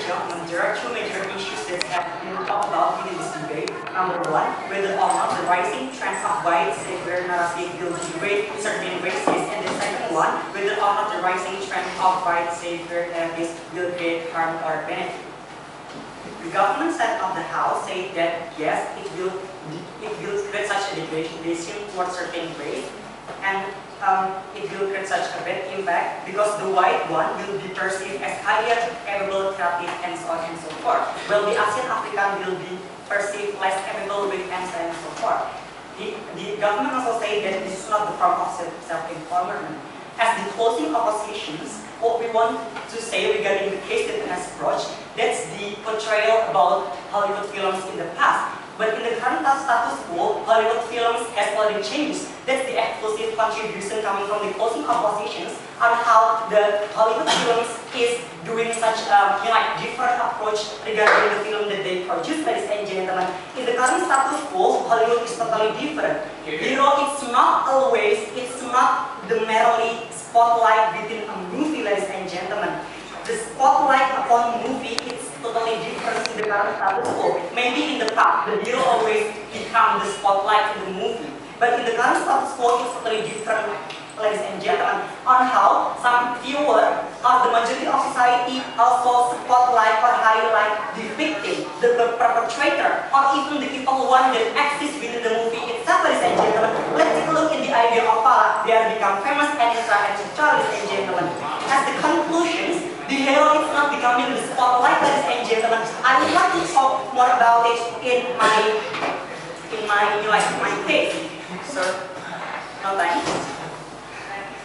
gentlemen, there are two major issues that have been talked about in this debate. Number one, whether or not the rising trend of white savior narrative will degrade certain races, and the second one, whether or not the rising trend of white savior narrative will create harm or benefit. The government side of the House said that yes, it will create such a degradation towards certain race, and it will create such a bad impact because the white one will be perceived as higher, capable, creative, and so on and so forth. While the Asian African will be perceived less capable, weak, and so on and so forth. The government also said that this is not the form of self-empowerment. As the closing oppositions, what we want to say regarding the case that has approached, that's the portrayal about Hollywood films in the past. But in the current status quo, Hollywood films has already changed. That's the exclusive contribution coming from the closing oppositions on how the Hollywood films is doing such a different approach regarding the film that they produce, ladies and gentlemen. In the current status quo, Hollywood is totally different. Hero, it's not the merely spotlight within a movie, ladies and gentlemen. The spotlight upon movie is totally different in the current status quo. Maybe in the past, the hero always become the spotlight in the movie. But in the current status quo, it's totally different, ladies and gentlemen, on how some viewer or the majority of society also spotlight or highlight the victim, the perpetrator, or even the evil one that exists within the movie itself, ladies and gentlemen. Let's take a look in the idea of they are become famous, etc., ladies and gentlemen. As the conclusions, the hero is not becoming the spotlight, ladies and gentlemen. I would like to talk more about it in my case. Sir, no time.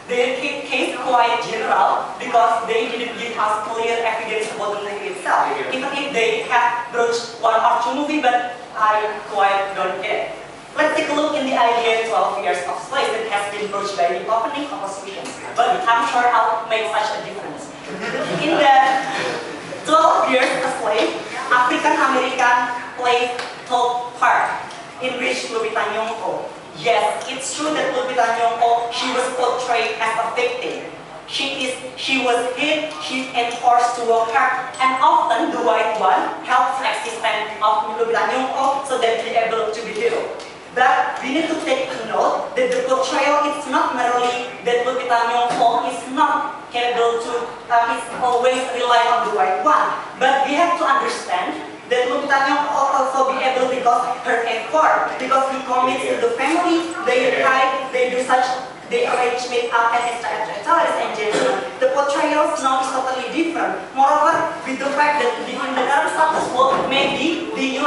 The case quite general because they didn't give us clear evidence about the movie itself. Even if they have broached one or two movies, but I quite don't get it. Let's take a look in the idea 12 years of slave that has been broached by the opening opposition. But I'm sure I'll make such a difference. In the 12 years a slave, African American played top part in which Lupita Nyong'o. Yes, it's true that Lupita Nyong'o, she was portrayed as a victim. She was hit, she enforced to work hard, and often the white one helps the existence of Lupita Nyong'o so that they are able to be hero. But we need to take note that the portrayal is not merely that Lupita Nyong'o is not capable to, is always rely on the white one. But we have to understand that Lupita Nyong'o also be able because her effort, because he commits to the family, they hide, they do such, they arrange meet-up and etc. Ladies and gentlemen, the portrayals now is totally different. Moreover, with the fact that in the current status quo, maybe the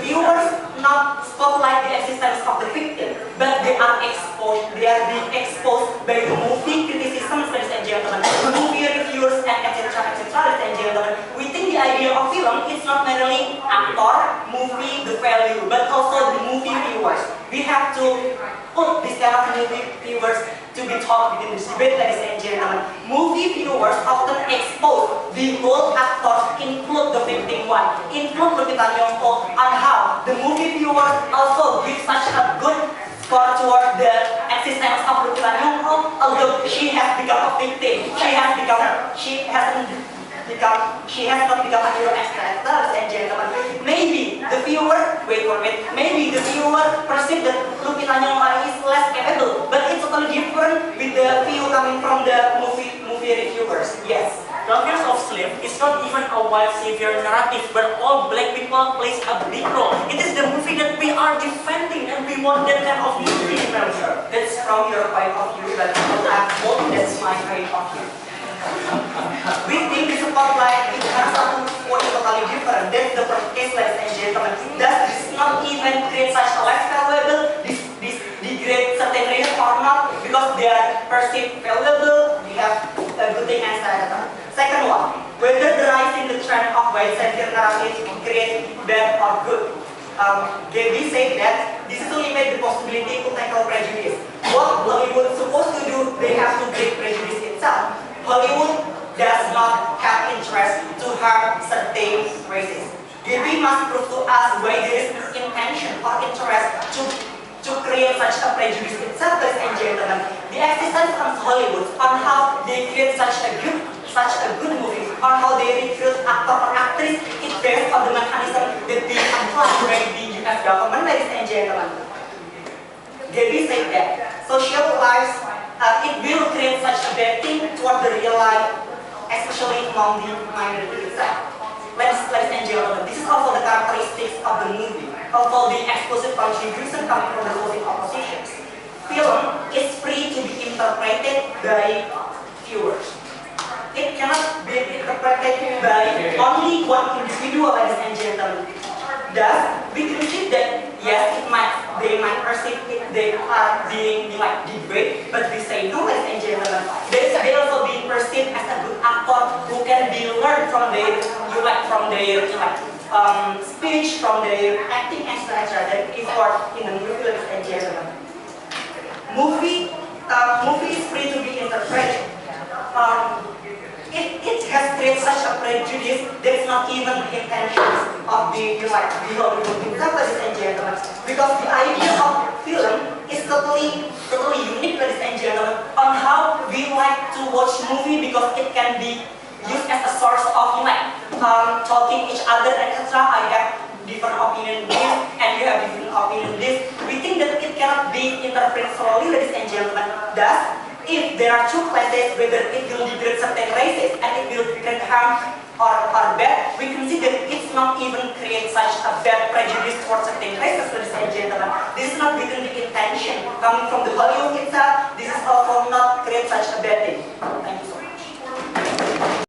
viewers not spotlight the existence of the victim, but they are exposed. They are being exposed by the movie criticism, ladies and gentlemen, the movie reviewers, and etc. Ladies and gentlemen, we think the idea of film is not merely actor, movie, the value, but also the movie viewers. We have to put this kind of movie viewers to be taught within this debate, ladies and gentlemen. Movie viewers often expose the whole actors, include the victim one, include Lupita Nyong'o, on how the movie viewers also give such a good score toward the existence of Lupita Nyong'o, although she has become a victim. She has not become a hero as ladies and gentlemen. Maybe the viewer, maybe the viewer perceives that Lupita Nyong'o is less capable, but it's totally different with the view coming from the movie reviewers. Yes. 12 Years of Slave is not even a white savior narrative where all black people plays a big role. It is the movie that we are defending and we want that kind of movie. That's from your point of view, but that's my point of view. We think the spotlight in terms of what is totally different. That's the first case, ladies and gentlemen. Does this not even create such a less valuable, this degrade certain race or not? Because they are perceived valuable, we have a good thing and so. Second one, whether the rise in the trend of white savior narrative create bad or good. We say that this is to limit the possibility to tackle prejudice. What Hollywood is supposed to do, they have to break prejudice itself. Hollywood does not have interest to harm certain races. We must prove to us why there is intention or interest to create such a prejudice itself, ladies and gentlemen. The existence of Hollywood on how they create such a good movie, on how they recruit actor or actress Gaby said that social lives, it will create such a bad thing toward the real life, especially among the minority itself. Ladies and gentlemen, this is also the characteristics of the movie, also the exclusive contribution coming from the opposing oppositions. Film is free to be interpreted by viewers. It cannot be interpreted by only one individual, ladies and gentlemen. Thus, we can see that yes, they might perceive it, they are being like debate, but we say no, ladies and gentlemen. They also being perceived as a good actor who can be learned from their speech, from their acting, etc. That is what in the movie, ladies and gentlemen. Movie is free to be interpreted. It has created such a prejudice that is not even the intentions of the Hollywood himself, ladies and gentlemen. Because the idea of film is totally unique, ladies and gentlemen, on how we like to watch movie, because it can be used as a source of talking each other, etc. I have different opinion this, and you have different opinion this. We think that it cannot be interpreted solely, ladies and gentlemen. Thus, if there are two classes, whether it will degrade certain races and it will create harm or bad, we can see that it's not even create such a bad prejudice for certain races, ladies and gentlemen. This is not within the intention coming from the Hollywood itself. This is also not create such a bad thing. Thank you so much.